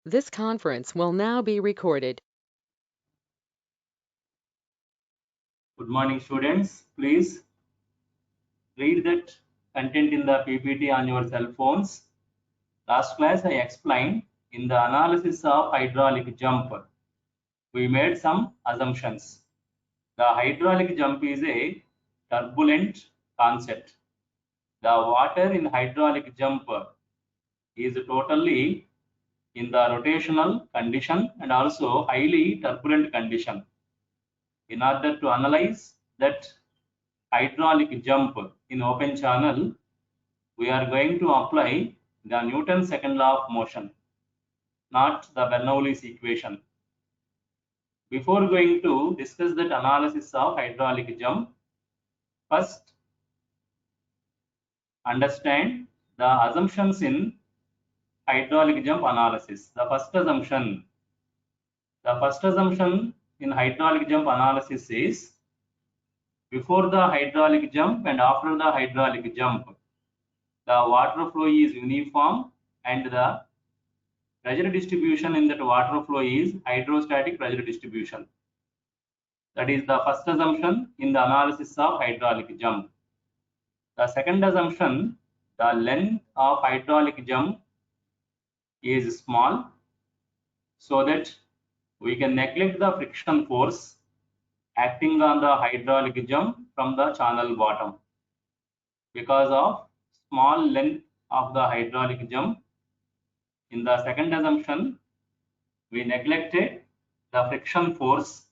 This conference will now be recorded. Good morning, students. Please read that content in the PPT on your cell phones. Last class I explained in the analysis of hydraulic jump. We made some assumptions. The hydraulic jump is a turbulent concept. The water in hydraulic jump is totally in the rotational condition and also highly turbulent condition. In order to analyze that hydraulic jump in open channel, we are going to apply the Newton's second law of motion, not the Bernoulli's equation. Before going to discuss that analysis of hydraulic jump, first understand the assumptions in hydraulic jump analysis. The first assumption in hydraulic jump analysis is before the hydraulic jump and after the hydraulic jump, the water flow is uniform and the pressure distribution in that water flow is hydrostatic pressure distribution. That is the first assumption in the analysis of hydraulic jump. The second assumption, the length of hydraulic jump is small so that we can neglect the friction force acting on the hydraulic jump from the channel bottom. Because of small length of the hydraulic jump, in the second assumption, we neglected the friction force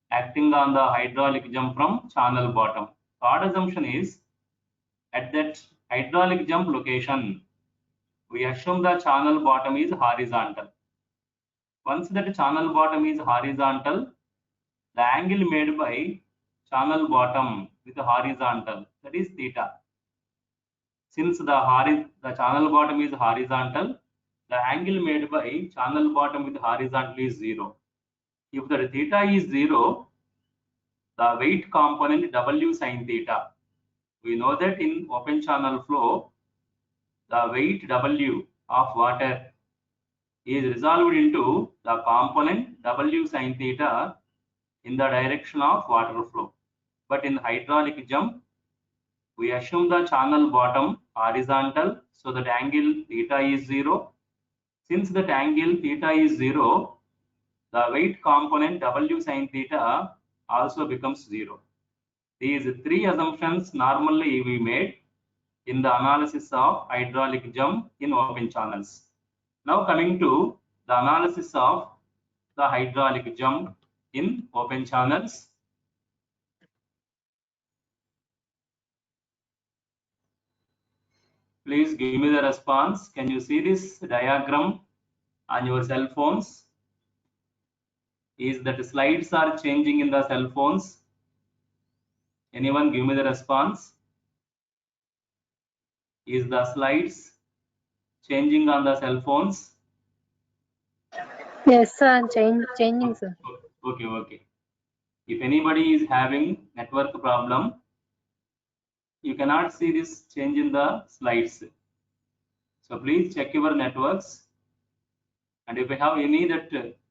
acting on the hydraulic jump from channel bottom. Third assumption is at that hydraulic jump location, we assume the channel bottom is horizontal. Once that channel bottom is horizontal, the angle made by channel bottom with horizontal, that is theta. Since the channel bottom is horizontal, the angle made by channel bottom with horizontal is 0. If the theta is 0, the weight component W sin theta. We know that in open channel flow, the weight W of water is resolved into the component W sin theta in the direction of water flow. But in hydraulic jump, we assume the channel bottom horizontal, so that angle theta is 0. Since that angle theta is 0, the weight component W sin theta also becomes 0. These three assumptions normally we made in the analysis of hydraulic jump in open channels. Now coming to the analysis of the hydraulic jump in open channels. Please give me the response. Can you see this diagram on your cell phones? Is that slides are changing in the cell phones? Anyone give me the response? Is the slides changing on the cell phones? Yes, sir. Changing, sir. Okay. If anybody is having network problem, you cannot see this change in the slides. So please check your networks. And if you have any that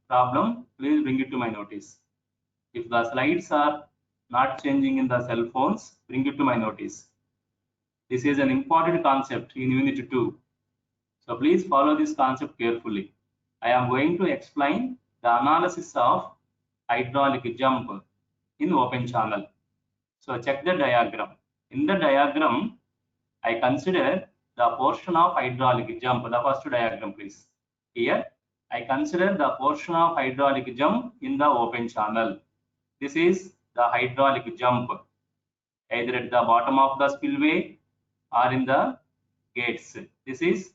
problem, please bring it to my notice. If the slides are not changing in the cell phones, bring it to my notice. This is an important concept in Unit 2. So please follow this concept carefully. I am going to explain the analysis of hydraulic jump in open channel. So check the diagram. In the diagram, I consider the portion of hydraulic jump, the first diagram please. Here, I consider the portion of hydraulic jump in the open channel. This is the hydraulic jump, either at the bottom of the spillway or in the gates. This is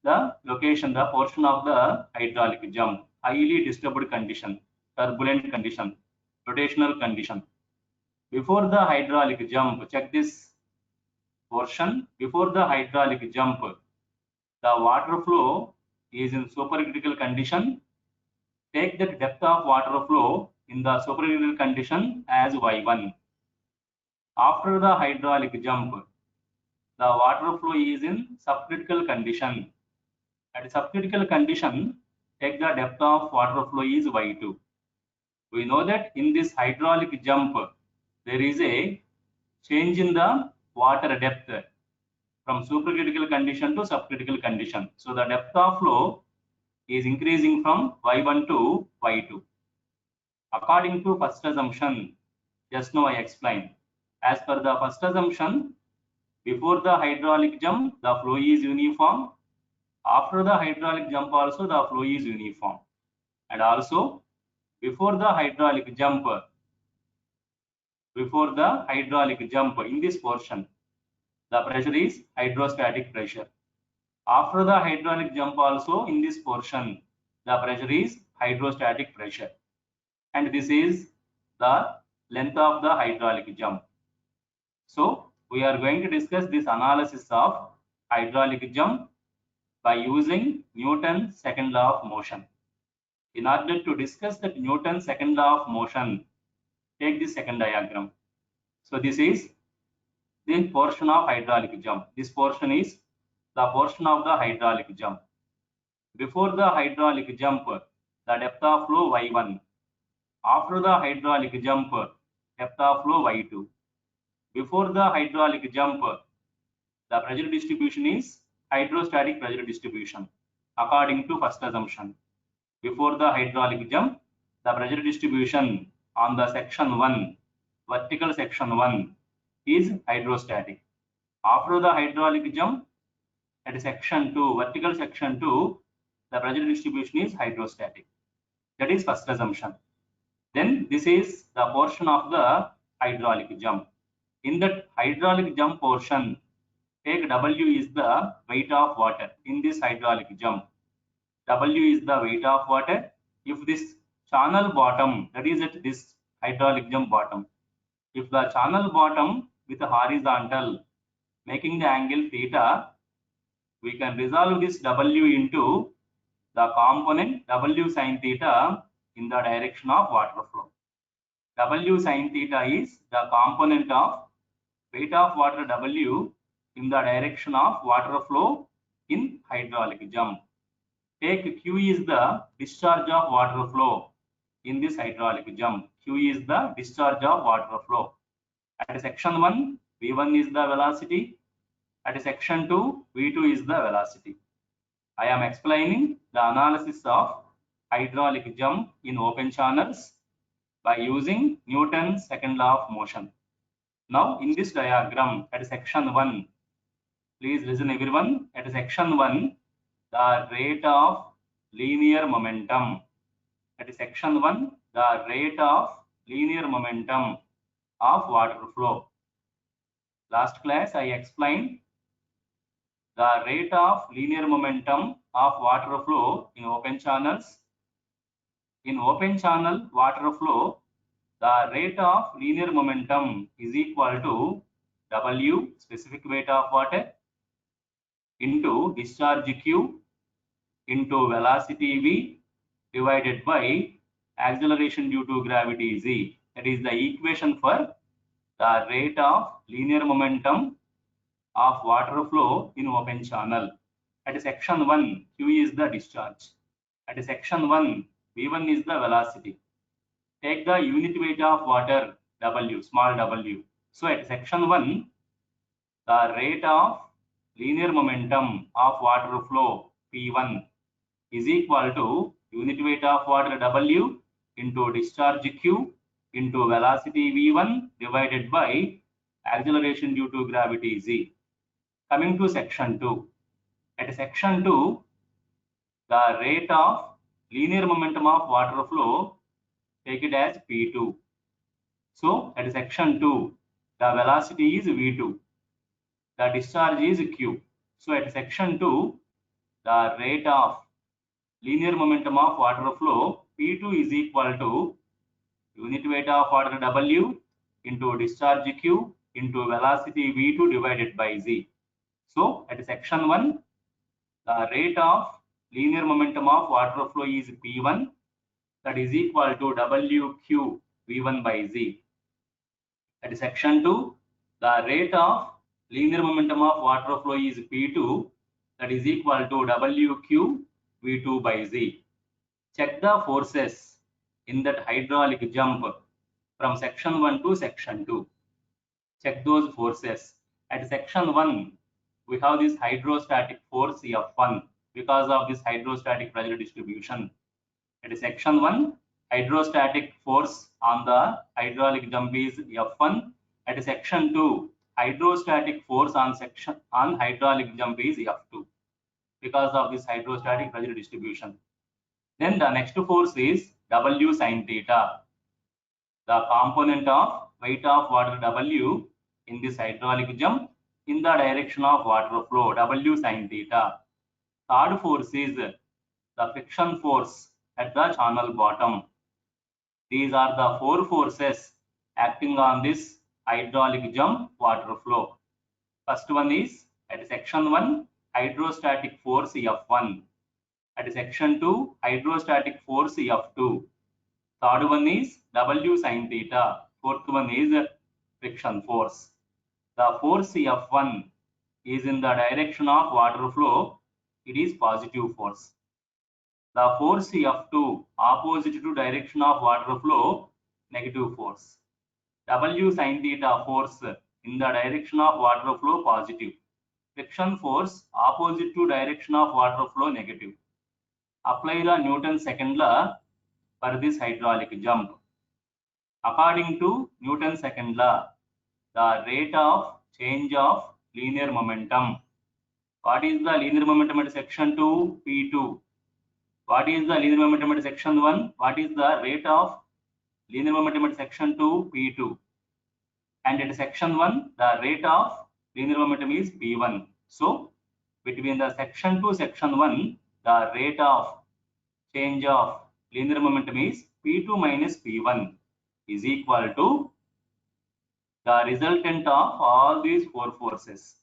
the location, the portion of the hydraulic jump, highly disturbed condition, turbulent condition, rotational condition. Before the hydraulic jump, check this portion. Before the hydraulic jump, the water flow is in supercritical condition. Take the depth of water flow in the supercritical condition as y1. After the hydraulic jump, the water flow is in subcritical condition. At subcritical condition, take the depth of water flow is y2. We know that in this hydraulic jump, there is a change in the water depth from supercritical condition to subcritical condition. So the depth of flow is increasing from y1 to y2. According to first assumption, just now I explained. As per the first assumption, before the hydraulic jump, the flow is uniform. After the hydraulic jump also, the flow is uniform. And also, before the hydraulic jump, in this portion, the pressure is hydrostatic pressure. After the hydraulic jump also, in this portion, the pressure is hydrostatic pressure. And this is the length of the hydraulic jump. So we are going to discuss this analysis of hydraulic jump by using Newton's second law of motion. In order to discuss that Newton's second law of motion, take this second diagram. So this is the portion of hydraulic jump. This portion is the portion of the hydraulic jump. Before the hydraulic jump, the depth of flow y1. After the hydraulic jump, depth of flow y2. Before the hydraulic jump, the pressure distribution is hydrostatic pressure distribution according to first assumption. Before the hydraulic jump, the pressure distribution on the section 1, vertical section 1 is hydrostatic. After the hydraulic jump, at section 2, vertical section 2, the pressure distribution is hydrostatic. That is first assumption. Then this is the portion of the hydraulic jump. In that hydraulic jump portion, take W is the weight of water in this hydraulic jump. W is the weight of water. If this channel bottom, that is at this hydraulic jump bottom, if the channel bottom with a horizontal making the angle theta, we can resolve this W into the component W sin theta in the direction of water flow. W sin theta is the component of weight of water W in the direction of water flow in hydraulic jump. Take Q is the discharge of water flow in this hydraulic jump. Q is the discharge of water flow. At section 1, V1 is the velocity. At section 2, V2 is the velocity. I am explaining the analysis of hydraulic jump in open channels by using Newton's second law of motion. Now in this diagram at section 1, please listen everyone. At section 1, the rate of linear momentum. At section 1, the rate of linear momentum of water flow. Last class I explained the rate of linear momentum of water flow in open channels. In open channel water flow, the rate of linear momentum is equal to W, specific weight of water, into discharge Q into velocity V divided by acceleration due to gravity Z. That is the equation for the rate of linear momentum of water flow in open channel. At section 1, Q is the discharge. At section 1, V1 is the velocity. Take the unit weight of water W, small w. So at section 1, the rate of linear momentum of water flow P1 is equal to unit weight of water W into discharge Q into velocity V1 divided by acceleration due to gravity Z. Coming to section 2. At section 2, the rate of linear momentum of water flow, take it as P2. So at section 2, the velocity is V2. The discharge is Q. So at section 2, the rate of linear momentum of water flow P2 is equal to unit weight of water W into discharge Q into velocity V2 divided by Z. So at section 1, the rate of linear momentum of water flow is P1, that is equal to WQ V1 by Z. At section 2, the rate of linear momentum of water flow is P2, that is equal to WQ V2 by Z. Check the forces in that hydraulic jump from section 1 to section 2. Check those forces. At section 1, we have this hydrostatic force F1 because of this hydrostatic pressure distribution. At section 1, hydrostatic force on the hydraulic jump is F1. At section 2, hydrostatic force on hydraulic jump is F2 because of this hydrostatic pressure distribution. Then the next force is W sin theta, the component of weight of water W in this hydraulic jump in the direction of water flow, W sin theta. Third force is the friction force at the channel bottom. These are the four forces acting on this hydraulic jump water flow. First one is at section 1, hydrostatic force F1. At section 2, hydrostatic force F2. Third one is W sin theta. Fourth one is friction force. The force F1 is in the direction of water flow. It is positive force. The force F2 opposite to direction of water flow, negative force. W sin theta force in the direction of water flow, positive. Friction force opposite to direction of water flow, negative. Apply the Newton's second law for this hydraulic jump. According to Newton's second law, the rate of change of linear momentum. What is the linear momentum at section 2? P2. What is the linear momentum at section 1? What is the rate of linear momentum at section 2? P2. And at section 1, the rate of linear momentum is P1. So, between the section 2 section 1, the rate of change of linear momentum is P2 minus P1 is equal to the resultant of all these four forces.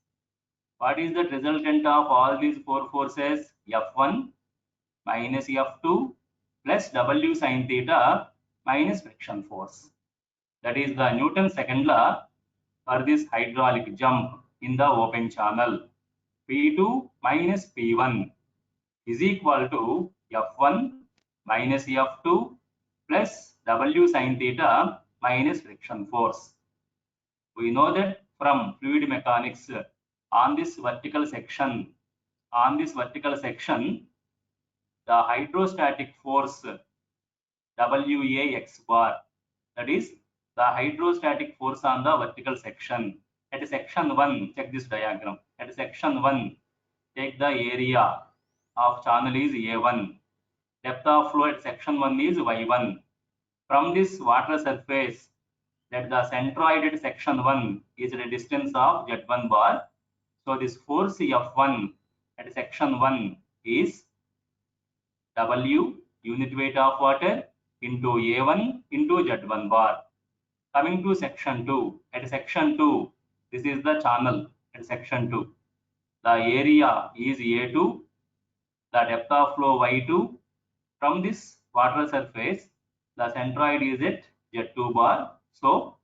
What is the resultant of all these four forces? F1 minus F2 plus W sin theta minus friction force. That is the Newton's second law for this hydraulic jump in the open channel. P2 minus P1 is equal to F1 minus F2 plus W sin theta minus friction force. We know that from fluid mechanics on this vertical section, the hydrostatic force WAX bar, that is the hydrostatic force on the vertical section. At section 1, check this diagram. At section 1, take the area of channel is A1. Depth of flow at section 1 is Y1. From this water surface, that the centroid at section 1 is at a distance of Z1 bar. So this force F1 at section 1 is W, unit weight of water, into A1 into Z1 bar. Coming to section 2, at section 2, this is the channel at section 2. The area is A2, the depth of flow Y2. From this water surface, the centroid is at Z2 bar. So,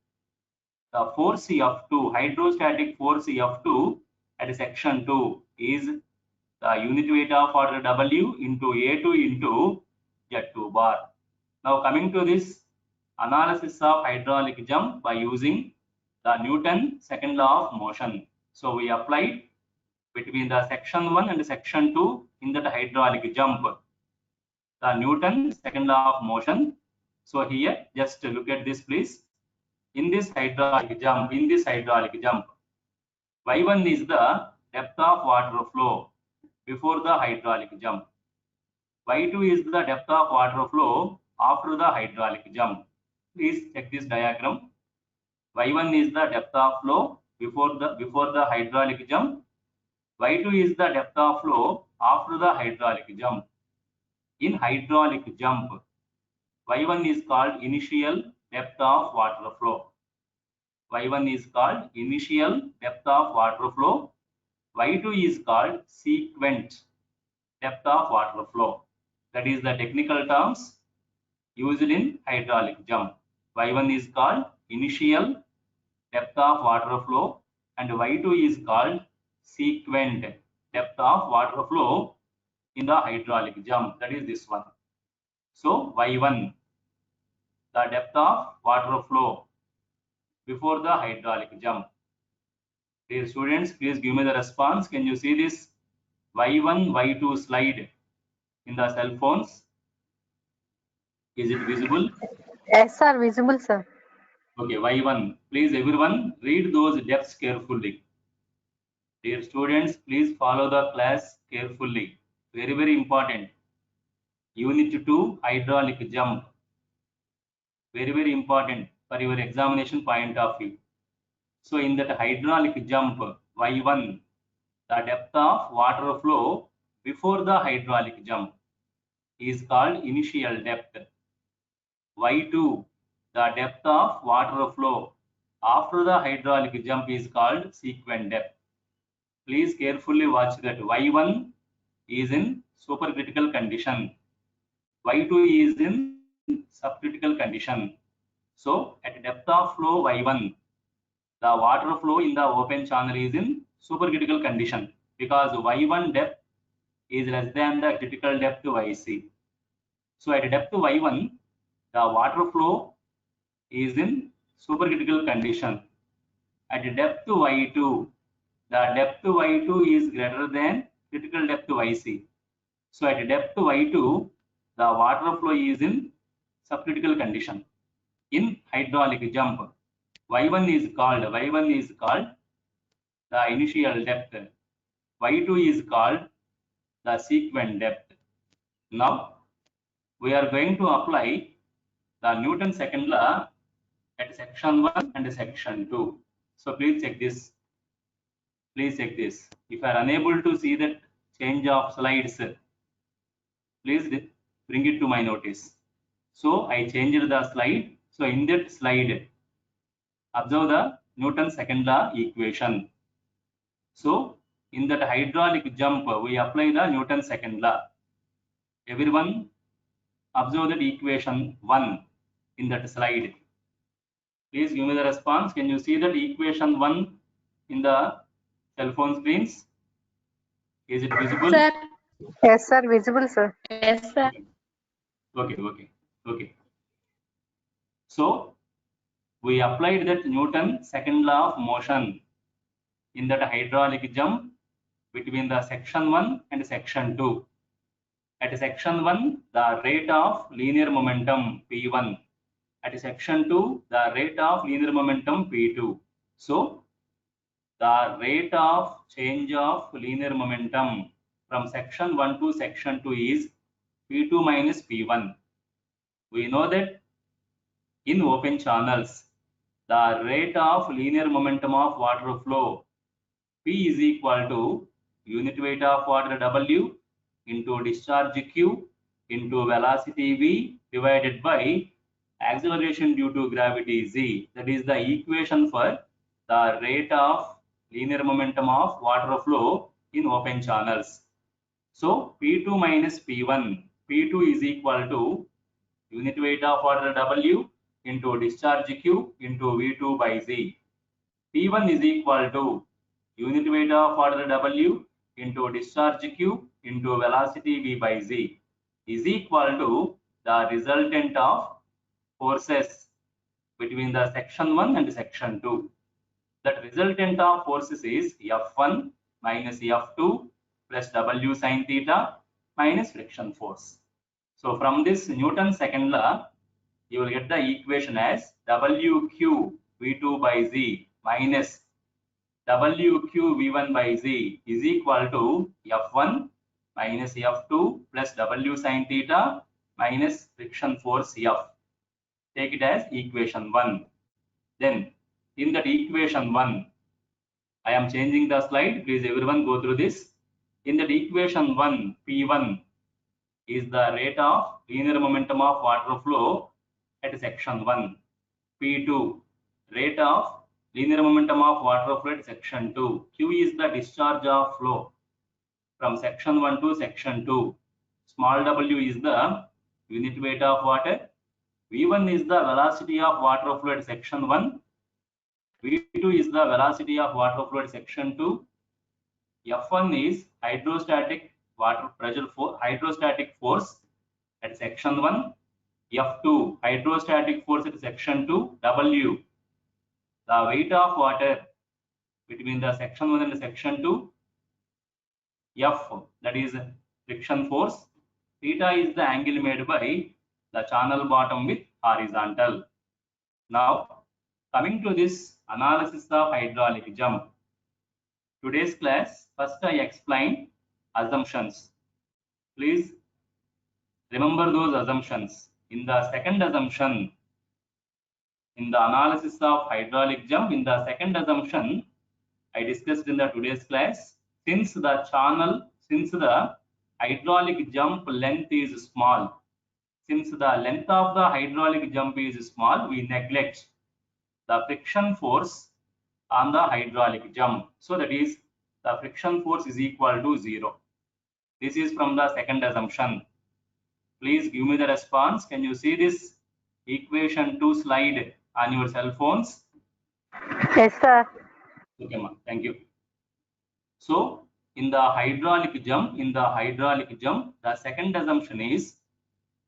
the force F2, hydrostatic force F2 at section 2 is the unit weight of water W into A2 into Z2 bar. Now coming to this analysis of hydraulic jump by using the Newton's second law of motion. So we applied between the section 1 and section 2 in that hydraulic jump the Newton's second law of motion. So here just look at this please. In this hydraulic jump, Y1 is the depth of water flow before the hydraulic jump. Y2 is the depth of water flow after the hydraulic jump. Please check this diagram. Y1 is the depth of flow before the hydraulic jump. Y2 is the depth of flow after the hydraulic jump. In hydraulic jump, Y1 is called initial depth of water flow. Y1 is called initial depth of water flow. Y2 is called sequent depth of water flow. That is the technical terms used in hydraulic jump. Y1 is called initial depth of water flow and Y2 is called sequent depth of water flow in the hydraulic jump. That is this one. So y1, the depth of water flow before the hydraulic jump. Dear students, please give me the response. Can you see this y1, y2 slide in the cell phones? Is it visible? Yes, sir. Visible, sir. Okay, y1. Please everyone read those depths carefully. Dear students, please follow the class carefully. Very, very important. Unit 2, hydraulic jump. Very, very important for your examination point of view. So in that hydraulic jump, y1, the depth of water flow before the hydraulic jump is called initial depth. y2, the depth of water flow after the hydraulic jump is called sequent depth. Please carefully watch that. y1 is in supercritical condition, y2 is in subcritical condition. So at depth of flow y1, the water flow in the open channel is in supercritical condition because y1 depth is less than the critical depth yc. So at depth y1, the water flow is in supercritical condition. At depth y2, the depth y2 is greater than critical depth yc. So at depth y2, the water flow is in subcritical condition. In hydraulic jump, y1 is called the initial depth, y2 is called the sequent depth. Now we are going to apply the Newton's second law at section 1 and section 2. So please check this. Please check this. If you are unable to see that change of slides, please bring it to my notice. So I changed the slide. So in that slide, observe the Newton's second law equation. So in that hydraulic jump, we apply the Newton's second law. Everyone observe that equation 1 in that slide. Please give me the response. Can you see that equation 1 in the cell phone screens? Is it visible? Sir. Yes, sir. Visible, sir. Yes, sir. Okay. So we applied that Newton's second law of motion in that hydraulic jump between the section 1 and section 2. At section 1, the rate of linear momentum P1. At section 2, the rate of linear momentum P2. So the rate of change of linear momentum from section 1 to section 2 is P2 minus P1. We know that in open channels, the rate of linear momentum of water flow P is equal to unit weight of water W into discharge Q into velocity V divided by acceleration due to gravity Z. That is the equation for the rate of linear momentum of water flow in open channels. So P2 minus P1, P2 is equal to unit weight of water W into discharge Q into V2 by Z. P1 is equal to unit weight of water W into discharge Q into velocity V by Z is equal to the resultant of forces between the section 1 and section 2. That resultant of forces is F1 minus F2 plus W sin theta minus friction force. So from this Newton's second law, you will get the equation as WQ V2 by Z minus WQ V1 by Z is equal to F1 minus F2 plus W sin theta minus friction force F. Take it as equation 1. Then in that equation 1, I am changing the slide. Please everyone go through this. In that equation 1, P1 is the rate of linear momentum of water flow at section 1. P2, rate of linear momentum of water flow at section 2. Q is the discharge of flow from section 1 to section 2. Small w is the unit weight of water. V1 is the velocity of water flow at section 1. V2 is the velocity of water flow at section 2. F1 is hydrostatic water pressure force, hydrostatic force at section 1, F2, hydrostatic force at section 2, W, the weight of water between the section 1 and section 2, F, that is friction force. Theta is the angle made by the channel bottom with horizontal. Now, coming to this analysis of hydraulic jump. Today's class, first I explain assumptions. Please remember those assumptions. In the second assumption, in the analysis of hydraulic jump, in the second assumption, I discussed in the today's class, since the hydraulic jump length is small, since the length of the hydraulic jump is small, we neglect the friction force on the hydraulic jump. So that is, the friction force is equal to 0. This is from the second assumption. Please give me the response. Can you see this equation 2 slide on your cell phones? Yes, sir. Okay, ma'am. Thank you. So in the hydraulic jump, the second assumption is,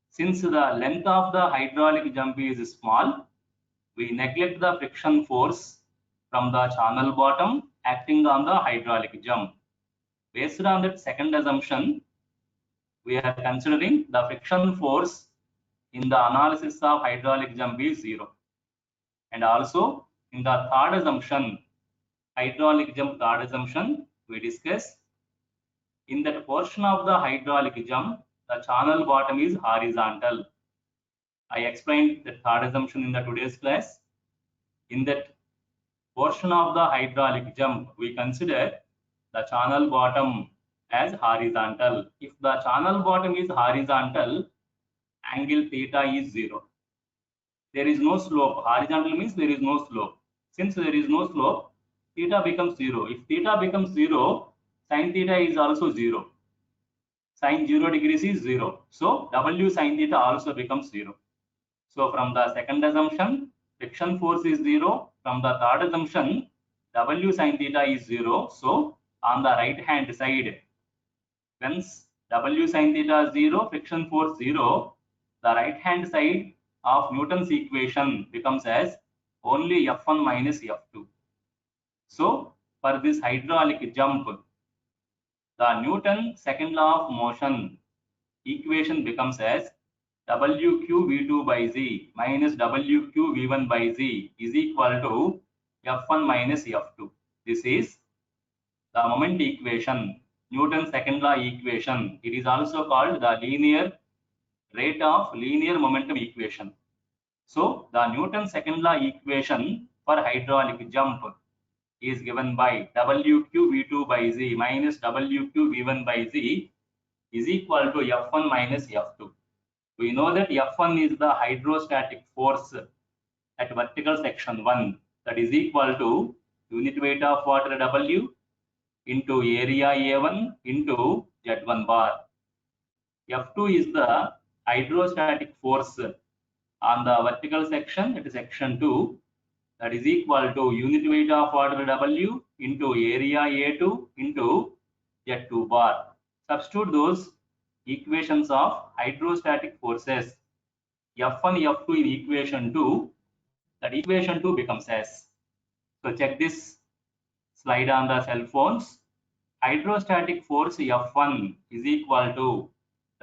since the length of the hydraulic jump is small, we neglect the friction force from the channel bottom acting on the hydraulic jump. Based on that second assumption, we are considering the friction force in the analysis of hydraulic jump is 0. And also in the third assumption, hydraulic jump third assumption, we discuss in that portion of the hydraulic jump, the channel bottom is horizontal. I explained the third assumption in the today's class. In that portion of the hydraulic jump, we consider the channel bottom as horizontal. If the channel bottom is horizontal, angle theta is 0. There is no slope. Horizontal means there is no slope. Since there is no slope, theta becomes 0. If theta becomes 0, sin theta is also 0. Sin 0 degrees is 0. So W sin theta also becomes 0. So from the second assumption, friction force is 0. From the third assumption, W sin theta is 0. So on the right hand side, once W sin theta is 0, friction force 0, the right hand side of Newton's equation becomes as only F1 minus F2. So for this hydraulic jump, the Newton second law of motion equation becomes as WQ V2 by Z minus WQ V1 by Z is equal to F1 minus F2. This is the moment equation, Newton's second law equation. It is also called the linear rate of linear momentum equation. So the Newton's second law equation for hydraulic jump is given by WQ V2 by Z minus WQ V1 by Z is equal to F1 minus F2. We know that F1 is the hydrostatic force at vertical section 1, that is equal to unit weight of water W into area A1 into Z1 bar. F2 is the hydrostatic force on the vertical section, it is section 2, that is equal to unit weight of water W into area A2 into Z2 bar. Substitute those equations of hydrostatic forces F1, F2 in equation 2, that equation 2 becomes as. So check this slide on the cell phones. Hydrostatic force F1 is equal to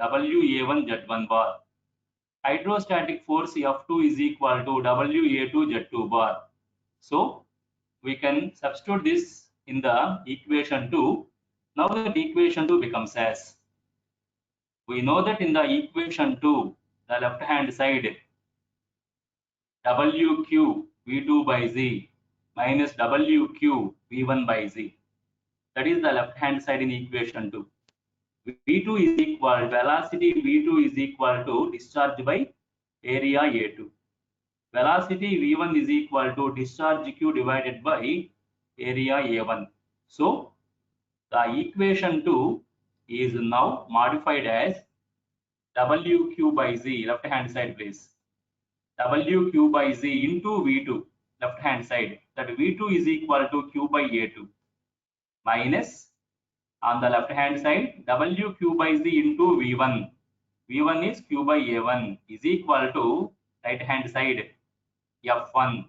WA1 Z1 bar. Hydrostatic force F2 is equal to WA2 Z2 bar. So we can substitute this in the equation 2. Now that equation 2 becomes as. We know that in the equation 2, the left hand side, WQ V2 by Z minus WQ V1 by Z. That is the left hand side in equation 2. V2 is equal, velocity V2 is equal to discharge by area A2. Velocity V1 is equal to discharge Q divided by area A1. So the equation 2 is now modified as WQ by Z, left hand side please. WQ by Z into V2, left hand side. That V2 is equal to Q by A2 minus on the left hand side WQ by Z into V1. V1 is Q by A1 is equal to right hand side F1.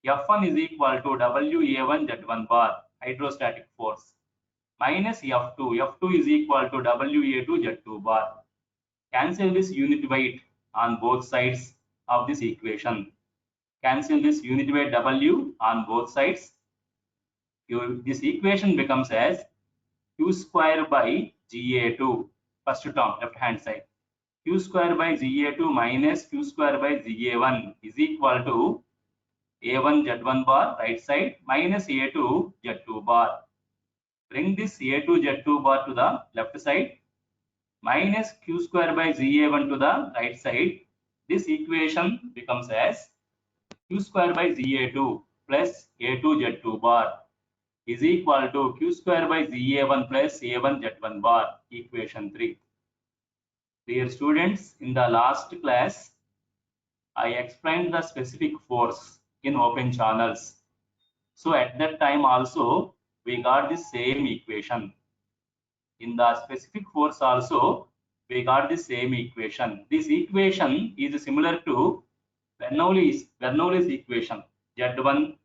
F1 is equal to WA1 Z1 bar hydrostatic force minus F2. F2 is equal to WA2 Z2 bar. Cancel this unit weight on both sides of this equation. Cancel this unit weight W on both sides. This equation becomes as Q square by GA2, first term, left hand side. Q square by GA2 minus Q square by GA1 is equal to A1 Z1 bar right side minus A2 Z2 bar. Bring this A2 Z2 bar to the left side minus Q square by GA1 to the right side. This equation becomes as Q square by GA2 plus A2 Z2 bar is equal to Q square by GA1 plus A1 Z1 bar, equation 3. Dear students, in the last class, I explained the specific force in open channels. So at that time also, we got the same equation. In the specific force also, we got the same equation. This equation is similar to Bernoulli's equation, Z1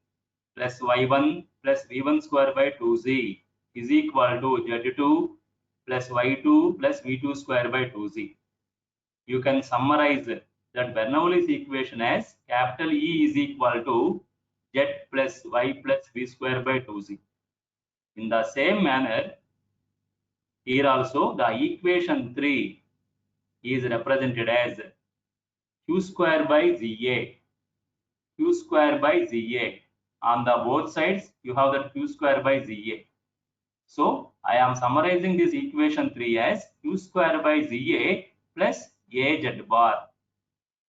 plus Y1 plus V1 square by 2Z is equal to Z2 plus Y2 plus V2 square by 2Z. You can summarize that Bernoulli's equation as capital E is equal to Z plus Y plus V square by 2Z. In the same manner, here also the equation 3 is represented as Q square by ZA. Q square by ZA. On the both sides, you have that Q square by ZA. So I am summarizing this equation 3 as Q square by ZA plus AZ bar.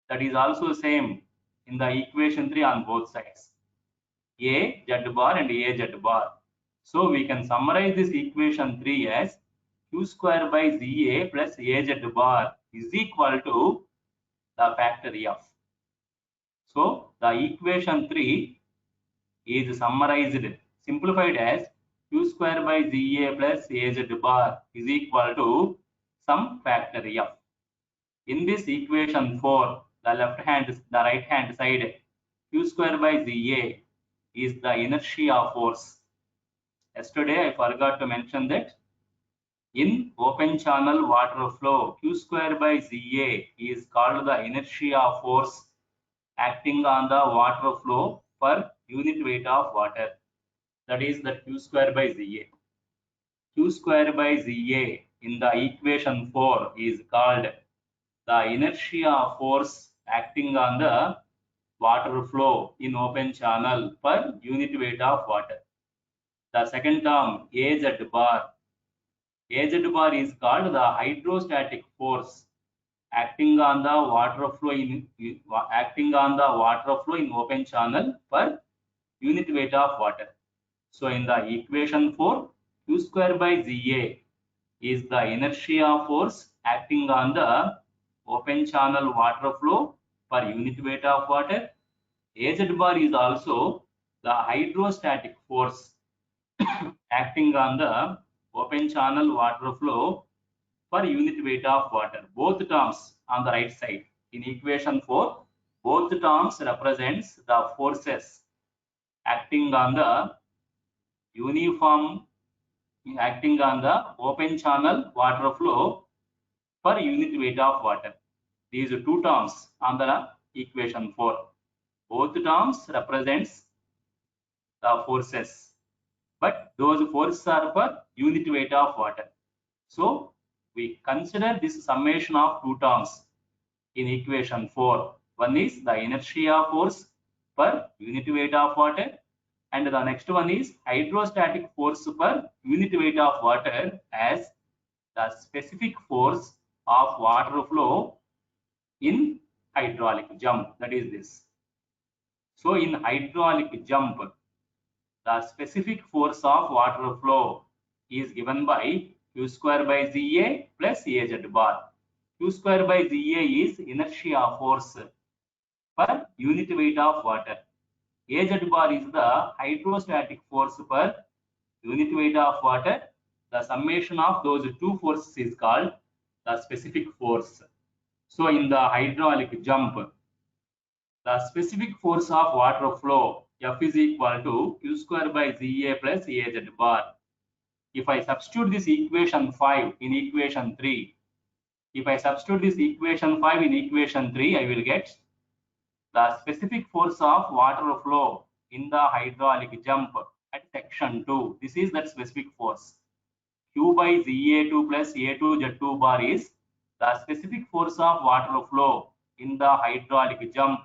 That is also same in the equation 3 on both sides. AZ bar and AZ bar. So we can summarize this equation 3 as Q square by ZA plus AZ bar is equal to the factor F. So the equation 3 is summarized, simplified as Q square by ZA plus AZ bar is equal to some factor F. In this equation 4, the right hand side, Q square by ZA is the inertia force. Yesterday I forgot to mention that in open channel water flow, Q square by ZA is called the inertia force acting on the water flow per unit weight of water. That is the Q square by ZA. Q square by ZA in the equation 4 is called the inertia force acting on the water flow in open channel per unit weight of water. The second term, AZ bar. AZ bar is called the hydrostatic force acting on the water flow in open channel per unit weight of water. So in the equation 4, Q square by ZA is the inertia force acting on the open channel water flow per unit weight of water. AZ bar is also the hydrostatic force acting on the open channel water flow per unit weight of water. Both terms on the right side. In equation 4, both terms represents the forces acting on the open channel water flow per unit weight of water. These two terms on the equation 4. Both terms represents the forces, but those forces are per unit weight of water. So we consider this summation of two terms in equation 4. One is the inertia force per unit weight of water, and the next one is hydrostatic force per unit weight of water as the specific force of water flow in hydraulic jump. That is this. So in hydraulic jump, the specific force of water flow is given by Q square by ZA plus AZ bar. Q square by ZA is inertia force per unit weight of water. AZ bar is the hydrostatic force per unit weight of water. The summation of those two forces is called the specific force. So in the hydraulic jump, the specific force of water flow F is equal to Q square by ZA plus AZ bar. If I substitute this equation 5 in equation 3, I will get the specific force of water flow in the hydraulic jump at section 2. This is that specific force. Q by ZA2 plus A2 Z2 bar is the specific force of water flow in the hydraulic jump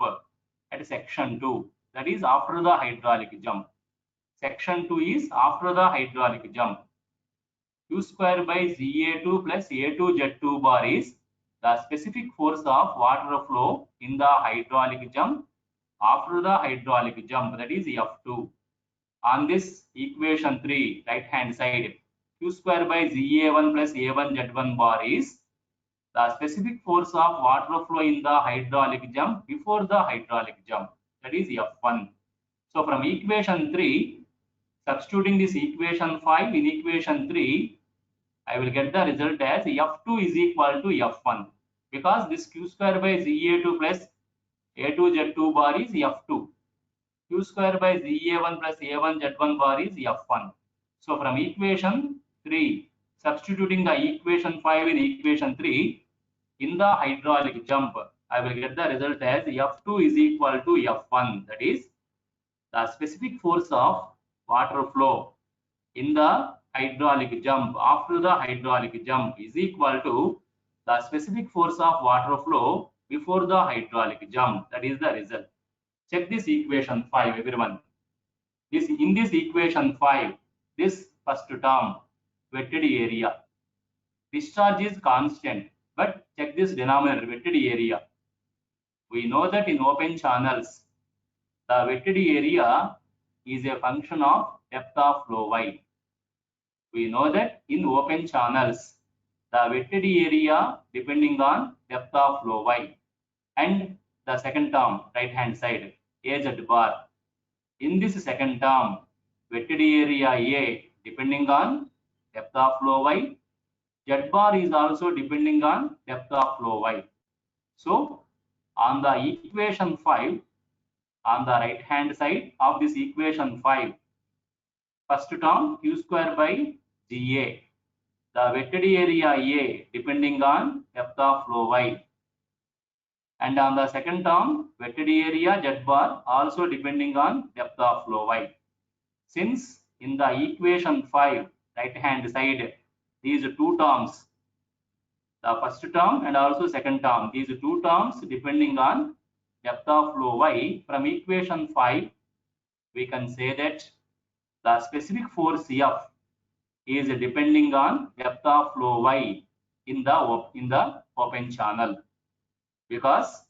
at section 2. That is after the hydraulic jump. Section 2 is after the hydraulic jump. Q square by ZA2 plus A2 Z2 bar is the specific force of water flow in the hydraulic jump after the hydraulic jump, that is F2. On this equation 3, right hand side, Q square by ZA1 plus A1 Z1 bar is the specific force of water flow in the hydraulic jump before the hydraulic jump, that is F1. So from equation 3, substituting this equation 5 in equation 3, I will get the result as F2 is equal to F1, because this Q square by ZA2 plus A2 Z2 bar is F2. Q square by ZA1 plus A1 Z1 bar is F1. So from equation 3, substituting the equation 5 in equation 3, in the hydraulic jump, I will get the result as F2 is equal to F1. That is the specific force of water flow in the hydraulic jump after the hydraulic jump is equal to the specific force of water flow before the hydraulic jump. That is the result. Check this equation 5, everyone. In this equation 5, this first term, wetted area. Discharge is constant, but check this denominator, wetted area. We know that in open channels, the wetted area is a function of depth of flow y. We know that in open channels, the wetted area depending on depth of flow y. And the second term, right hand side, AZ bar. In this second term, wetted area A depending on depth of flow y. Z bar is also depending on depth of flow y. So on the equation 5, on the right hand side of this equation 5, first term Q square by GA, the wetted area A depending on depth of flow y. And on the second term, wetted area Z bar also depending on depth of flow y. Since in the equation 5, right hand side, these two terms, the first term and also second term, these two terms depending on depth of flow y, from equation 5, we can say that the specific force F is depending on depth of flow y in the open channel, because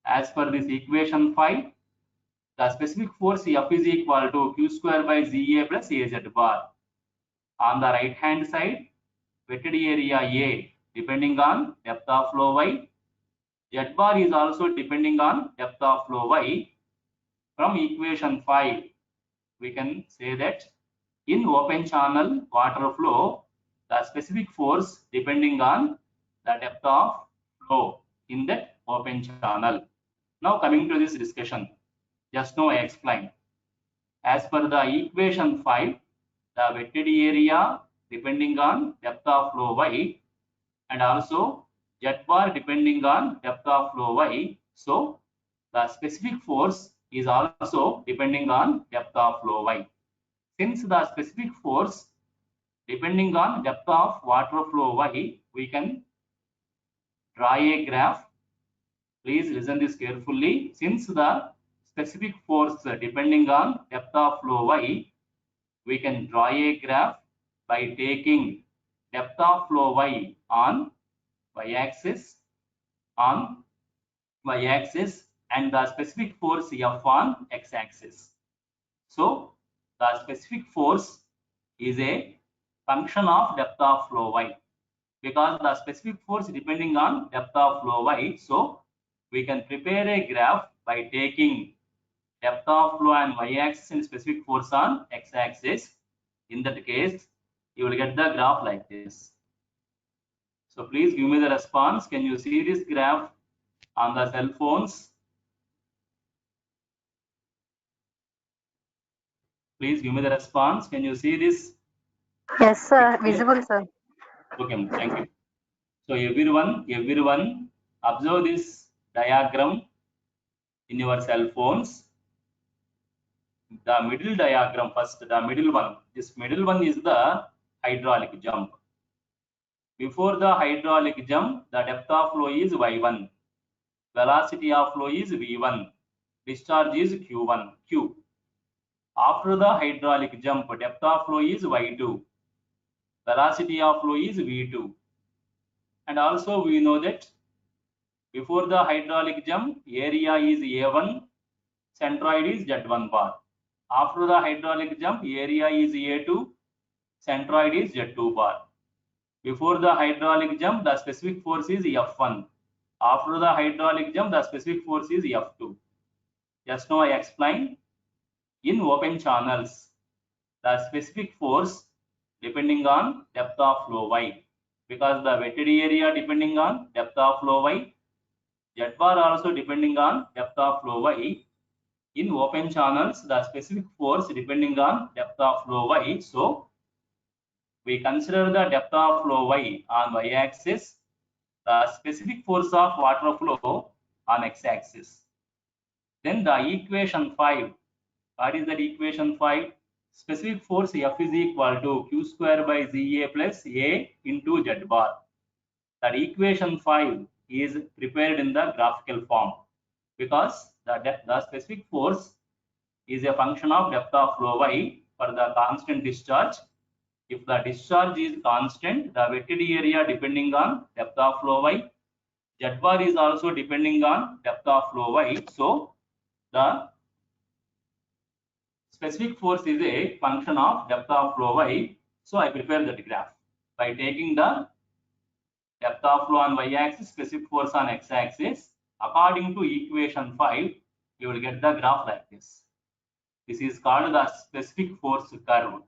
as per this equation 5, the specific force F is equal to Q square by ZA plus AZ bar. On the right hand side, wetted area A depending on depth of flow y. Z bar is also depending on depth of flow y. From equation 5, we can say that in open channel water flow, the specific force depending on the depth of flow in that open channel. Now coming to this discussion, just now I explained. As per the equation 5, the wetted area depending on depth of flow y and also Z bar depending on depth of flow y. So the specific force is also depending on depth of flow y. Since the specific force depending on depth of water flow y, we can draw a graph. Please listen this carefully. Since the specific force depending on depth of flow y, we can draw a graph by taking depth of flow y on y-axis, and the specific force F on x-axis. So the specific force is a function of depth of flow y, because the specific force depending on depth of flow y. So we can prepare a graph by taking depth of flow on y-axis and specific force on x-axis. In that case, you will get the graph like this. So please give me the response. Can you see this graph on the cell phones? Please give me the response. Can you see this? Yes, sir. Visible, sir. Okay, thank you. So everyone observe this diagram in your cell phones. The middle diagram first, the middle one. This middle one is the hydraulic jump. Before the hydraulic jump, the depth of flow is y1. Velocity of flow is v1. Discharge is q1, q. After the hydraulic jump, depth of flow is y2. Velocity of flow is v2. And also we know that before the hydraulic jump, area is a1, centroid is z1 bar. After the hydraulic jump, area is a2, centroid is z2 bar. Before the hydraulic jump, the specific force is F1. After the hydraulic jump, the specific force is F2. Just now I explained, in open channels, the specific force depending on depth of flow y, because the wetted area depending on depth of flow y, z bar also depending on depth of flow y. In open channels, the specific force depending on depth of flow y. So we consider the depth of flow y on y-axis, the specific force of water flow on x-axis. Then the equation 5. What is that equation 5? Specific force F is equal to q square by ZA plus A into Z bar. That equation 5 is prepared in the graphical form because the specific force is a function of depth of flow y for the constant discharge. If the discharge is constant, the wetted area depending on depth of flow y, Z bar is also depending on depth of flow y. So the specific force is a function of depth of flow y. So I prepare that graph by taking the depth of flow on y-axis, specific force on x-axis. According to equation 5, you will get the graph like this. This is called the specific force curve.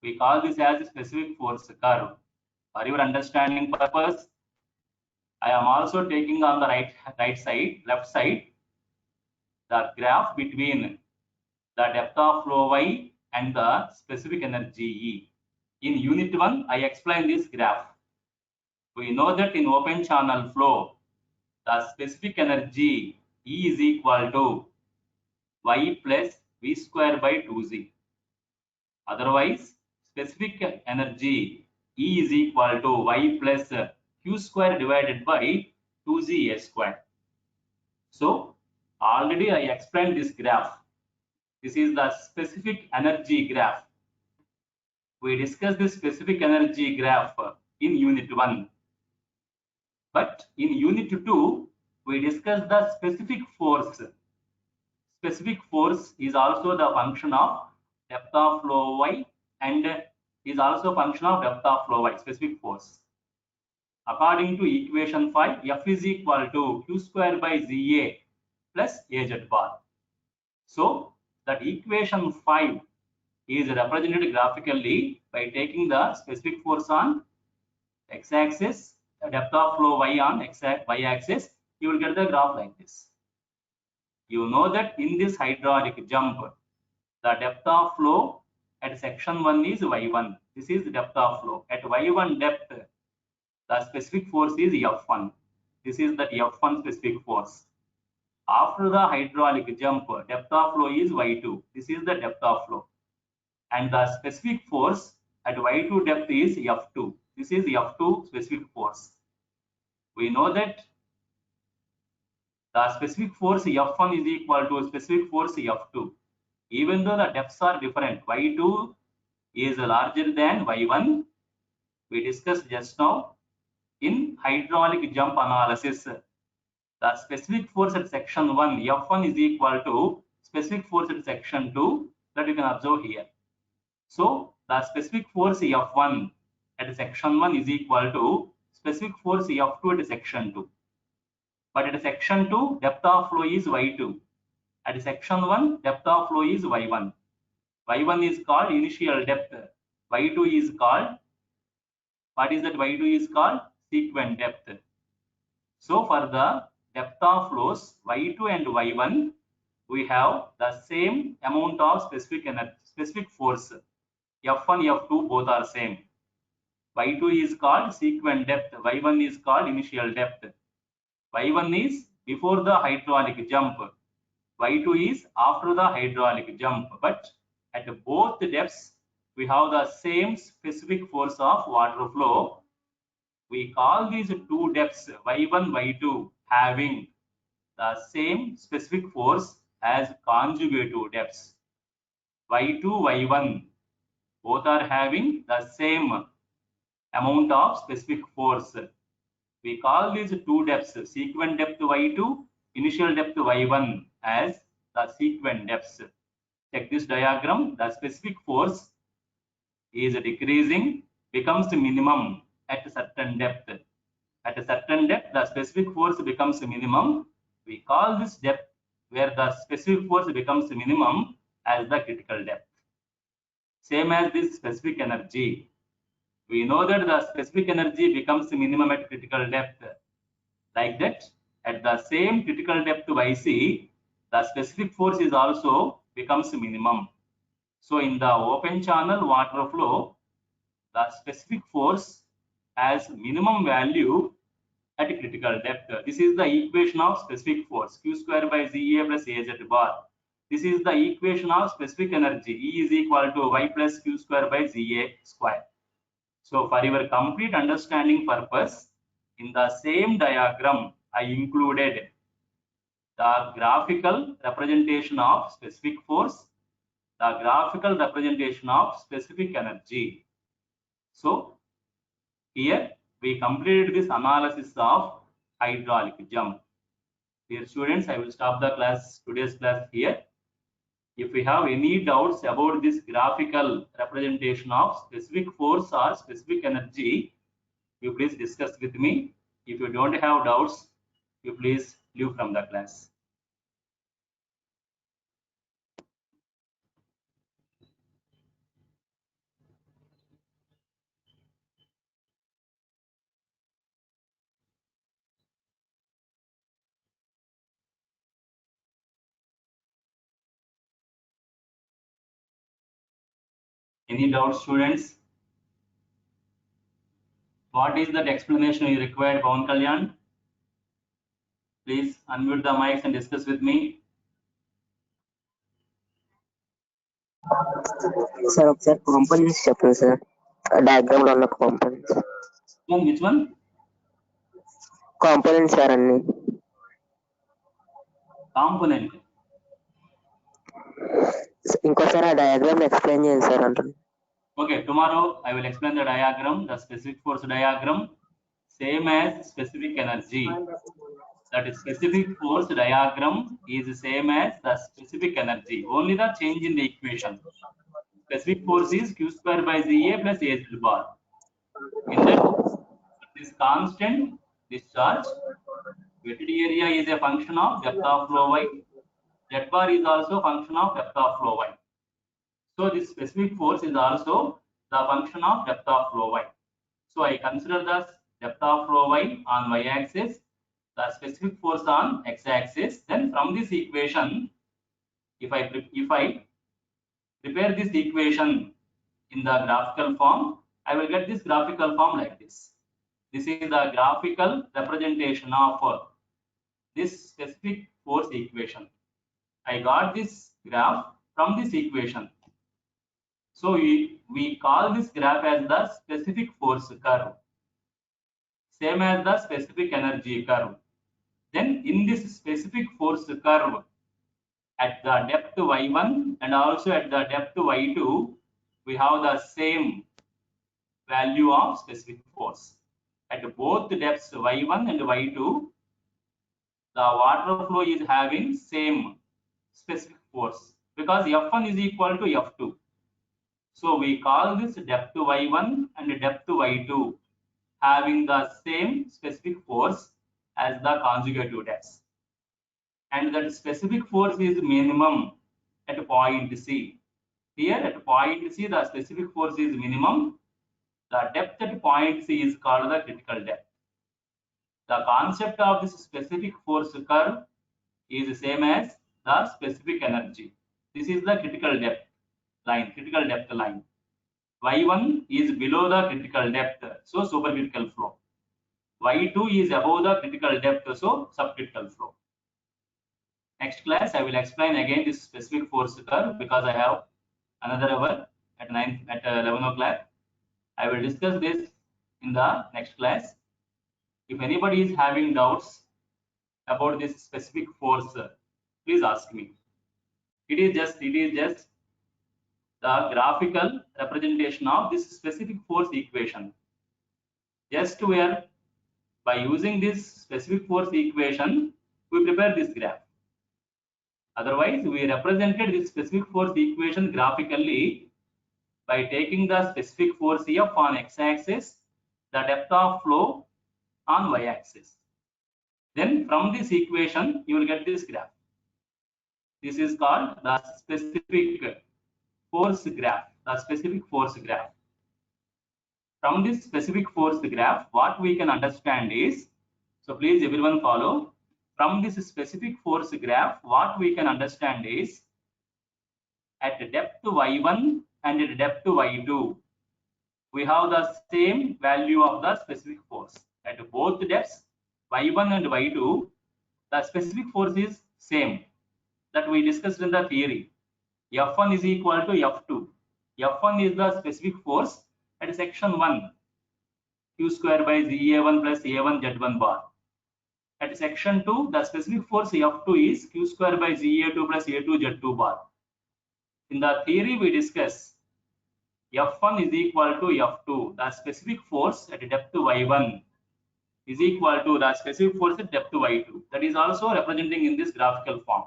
We call this as a specific force curve. For your understanding purpose, I am also taking on the left side, the graph between the depth of flow y and the specific energy E. In unit 1, I explain this graph. We know that in open channel flow, the specific energy E is equal to y plus v square by 2z. Otherwise, specific energy E is equal to y plus q square divided by 2z a square. So already I explained this graph. This is the specific energy graph. We discussed this specific energy graph in unit 1. But in unit 2, we discussed the specific force. Specific force is also the function of depth of flow y and is also function of depth of flow y, specific force. According to equation 5, F is equal to q square by ZA plus AZ bar. So that equation 5 is represented graphically by taking the specific force on x-axis, the depth of flow y on y-axis. You will get the graph like this. You know that in this hydraulic jump, the depth of flow at section 1 is y1. This is the depth of flow. At y1 depth, the specific force is F1. This is the F1 specific force. After the hydraulic jump, depth of flow is y2. This is the depth of flow. And the specific force at y2 depth is F2. This is F2 specific force. We know that the specific force F1 is equal to specific force F2. Even though the depths are different, y2 is larger than y1. We discussed just now in hydraulic jump analysis. The specific force at section 1, F1 is equal to specific force at section 2, that you can observe here. So the specific force F1 at section 1 is equal to specific force F2 at section 2. But at section 2, depth of flow is y2. At section 1, depth of flow is y1. y1 is called initial depth. y2 is called What is that y2 is called? Sequent depth. So for the depth of flows y2 and y1, we have the same amount of specific energy, specific force. F1, F2 both are same. Y2 is called sequent depth, Y1 is called initial depth. Y1 is before the hydraulic jump, Y2 is after the hydraulic jump. But at both depths, we have the same specific force of water flow. We call these two depths Y1, Y2 having the same specific force as conjugative depths. Y2, Y1 both are having the same amount of specific force. We call these two depths, sequent depth y2, initial depth y1, as the sequent depths. Check this diagram. The specific force is decreasing, becomes minimum at a certain depth. At a certain depth, the specific force becomes minimum. We call this depth where the specific force becomes minimum as the critical depth. Same as this specific energy. We know that the specific energy becomes minimum at critical depth. Like that, at the same critical depth YC, the specific force is also becomes minimum. So in the open channel water flow, the specific force has minimum value at critical depth. This is the equation of specific force, Q square by ZA plus AZ bar. This is the equation of specific energy, E is equal to Y plus Q square by ZA square. So for your complete understanding purpose, in the same diagram, I included the graphical representation of specific force, the graphical representation of specific energy. So here we completed this analysis of hydraulic jump. Dear students, I will stop the class, today's class here. If we have any doubts about this graphical representation of specific force or specific energy, you please discuss with me. If you don't have doubts, you please leave from the class. Any doubts, students? What is that explanation you required, Pawan Kalyan? Please unmute the mics and discuss with me. Sir, ఒకసారి components చెప్పండి sir, diagram లో ఉన్న components. Which one? Components sir అన్ని. Component. ఇంకోసారి ఆ diagram explain చేయండి sir అంటున్నాను. Okay, tomorrow I will explain the diagram, the specific force diagram, same as specific energy. That is specific force diagram is same as the specific energy. Only the change in the equation. Specific force is Q square by ZA plus AZ bar. In that, this constant discharge, wetted area is a function of depth of flow y. Z bar is also function of depth of flow y. So this specific force is also the function of depth of flow y. So I consider the depth of flow y on y-axis, the specific force on x-axis. Then from this equation, if I prepare this equation in the graphical form, I will get this graphical form like this. This is the graphical representation of this specific force equation. I got this graph from this equation. So we call this graph as the specific force curve, same as the specific energy curve. Then in this specific force curve, at the depth y1 and also at the depth y2, we have the same value of specific force. At both depths y1 and y2, the water flow is having same specific force because F1 is equal to F2. So we call this depth y1 and depth y2 having the same specific force as the conjugative depths. And that specific force is minimum at point C. Here at point C, the specific force is minimum. The depth at point C is called the critical depth. The concept of this specific force curve is the same as the specific energy. This is the critical depth line, critical depth line. Y1 is below the critical depth, so supercritical flow. Y2 is above the critical depth, so subcritical flow. Next class, I will explain again this specific force curve because I have another hour at 11 o'clock. I will discuss this in the next class. If anybody is having doubts about this specific force, please ask me. It is just the graphical representation of this specific force equation. Just where by using this specific force equation, we prepare this graph. Otherwise, we represented this specific force equation graphically by taking the specific force F on x-axis, the depth of flow on y-axis. Then from this equation, you will get this graph. This is called the specific force graph, the specific force graph. From this specific force graph, what we can understand is, so please everyone follow. From this specific force graph, what we can understand is, at depth y1 and at depth y2, we have the same value of the specific force. At both depths, y1 and y2, the specific force is same that we discussed in the theory. F1 is equal to F2. F1 is the specific force at section 1, Q square by ZA1 plus A1 Z1 bar. At section 2, the specific force F2 is Q square by ZA2 plus A2 Z2 bar. In the theory, we discuss F1 is equal to F2. The specific force at depth y1 is equal to the specific force at depth y2. That is also representing in this graphical form.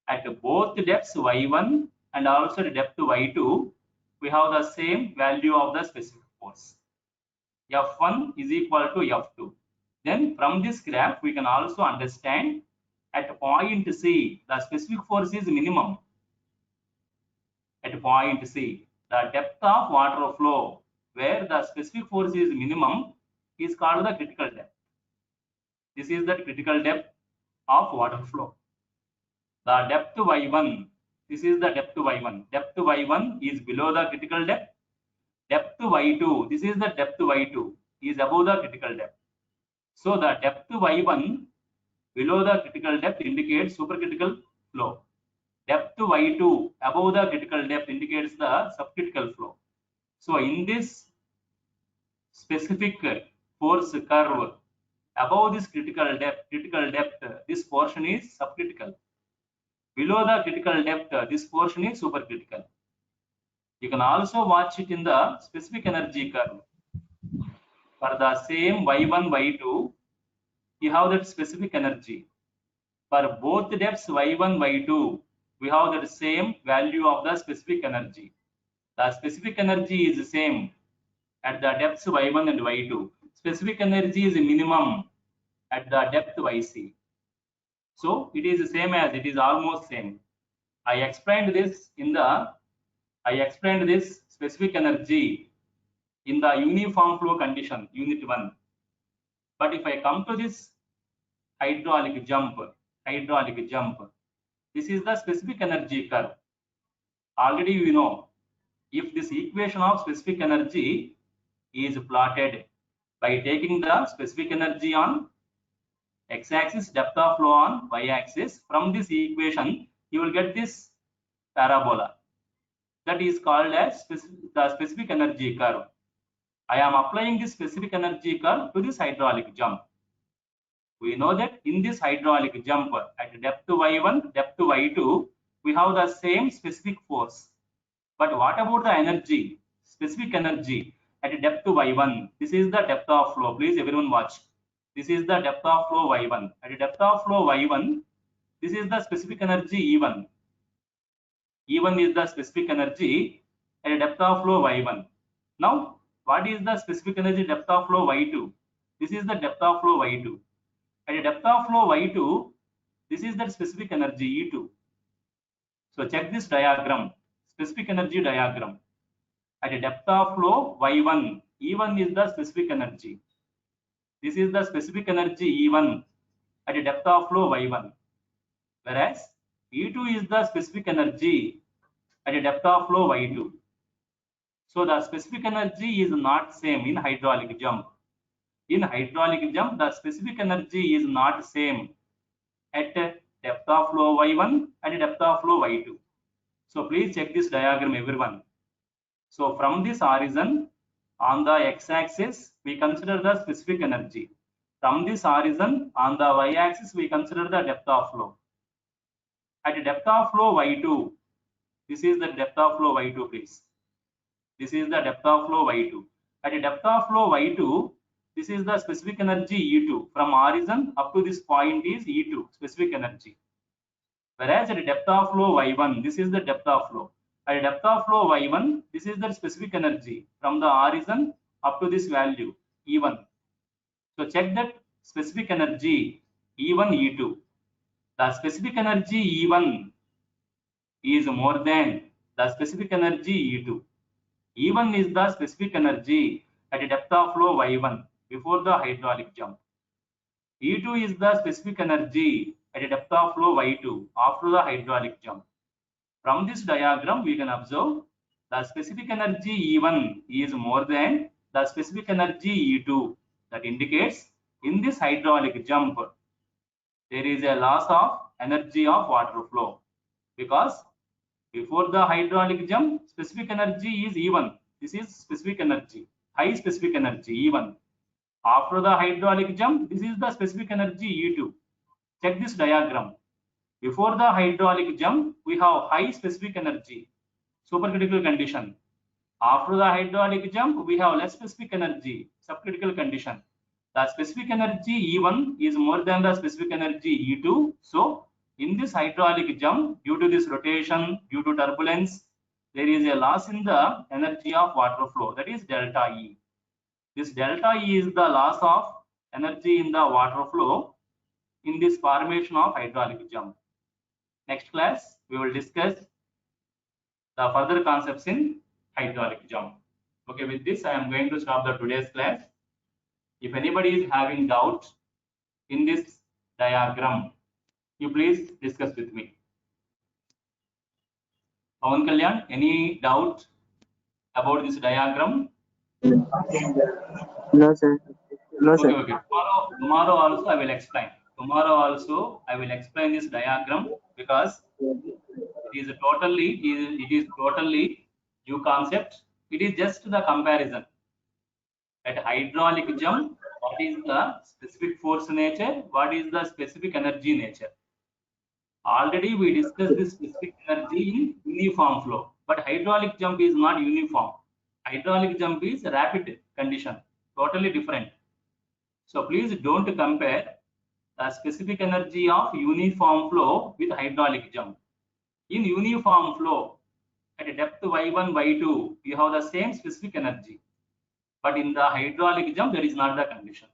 At both depths y1 and also at depth y2, we have the same value of the specific force. F1 is equal to F2. Then from this graph, we can also understand at point C, the specific force is minimum. At point C, the depth of water flow where the specific force is minimum is called the critical depth. This is the critical depth of water flow. The depth y1, this is the depth y1. Depth y1 is below the critical depth. Depth y2, this is the depth y2, is above the critical depth. So the depth y1 below the critical depth indicates supercritical flow. Depth y2 above the critical depth indicates the subcritical flow. So in this specific force curve, above this critical depth, this portion is subcritical. Below the critical depth, this portion is supercritical. You can also watch it in the specific energy curve. For the same y1, y2, you have that specific energy. For both depths y1, y2, we have that same value of the specific energy. The specific energy is the same at the depths y1 and y2. Specific energy is minimum at the depth yc. So it is the same as, it is almost same. I explained this specific energy in the uniform flow condition, unit 1. But if I come to this hydraulic jump, this is the specific energy curve. Already you know, if this equation of specific energy is plotted by taking the specific energy on x-axis, depth of flow on y-axis, from this equation you will get this parabola. That is called as the specific energy curve. I am applying this specific energy curve to this hydraulic jump. We know that in this hydraulic jump at depth y1, depth y2, we have the same specific force. But what about the energy, specific energy at depth y1? This is the depth of flow. Please everyone watch. This is the depth of flow y1. At depth of flow y1, this is the specific energy E1. E1 is the specific energy at depth of flow y1. Now, what is the specific energy depth of flow y2? This is the depth of flow y2. At depth of flow y2, this is the specific energy E2. So check this diagram, specific energy diagram. At a depth of flow y1, E1 is the specific energy. This is the specific energy E1 at a depth of flow Y1, whereas E2 is the specific energy at a depth of flow Y2. So the specific energy is not same in hydraulic jump. In hydraulic jump, the specific energy is not same at depth of flow Y1 and depth of flow Y2. So please check this diagram, everyone. So from this horizon, on the x-axis, we consider the specific energy. From this horizon, on the y-axis, we consider the depth of flow. At depth of flow Y2, this is the depth of flow Y2, please. This is the depth of flow Y2. At a depth of flow Y2, this is the specific energy E2. From horizon up to this point is E2, specific energy. Whereas at a depth of flow Y1, this is the depth of flow. At a depth of flow Y1, this is the specific energy from the horizon up to this value, E1. So check that specific energy E1, E2. The specific energy E1 is more than the specific energy E2. E1 is the specific energy at a depth of flow Y1 before the hydraulic jump. E2 is the specific energy at a depth of flow Y2 after the hydraulic jump. From this diagram, we can observe the specific energy E1 is more than the specific energy E2. That indicates in this hydraulic jump, there is a loss of energy of water flow, because before the hydraulic jump, specific energy is E1. This is specific energy, high specific energy E1. After the hydraulic jump, this is the specific energy E2. Check this diagram. Before the hydraulic jump, we have high specific energy, supercritical condition. After the hydraulic jump, we have less specific energy, subcritical condition. The specific energy E1 is more than the specific energy E2. So in this hydraulic jump, due to this rotation, due to turbulence, there is a loss in the energy of water flow, that is delta E. This delta E is the loss of energy in the water flow in this formation of hydraulic jump. Next class, we will discuss the further concepts in hydraulic jump. Okay, with this, I am going to stop the today's class. If anybody is having doubt in this diagram, you please discuss with me. Pawan Kalyan, any doubt about this diagram? No, sir. No, Okay, sir. okay. Tomorrow also I will explain. Tomorrow also I will explain this diagram, because it is totally new concept. It is just the comparison. At hydraulic jump, what is the specific force nature? What is the specific energy nature? Already we discussed this specific energy in uniform flow, but hydraulic jump is not uniform. Hydraulic jump is rapid condition, totally different. So please don't compare the specific energy of uniform flow with hydraulic jump. In uniform flow, at a depth Y1, Y2, you have the same specific energy. But in the hydraulic jump, there is not the condition.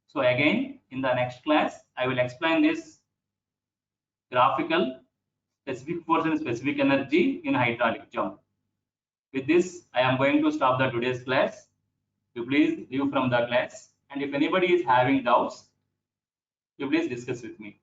So again, in the next class, I will explain this graphical specific force and specific energy in hydraulic jump. With this, I am going to stop the today's class. You please leave from the class. And if anybody is having doubts, you please discuss with me.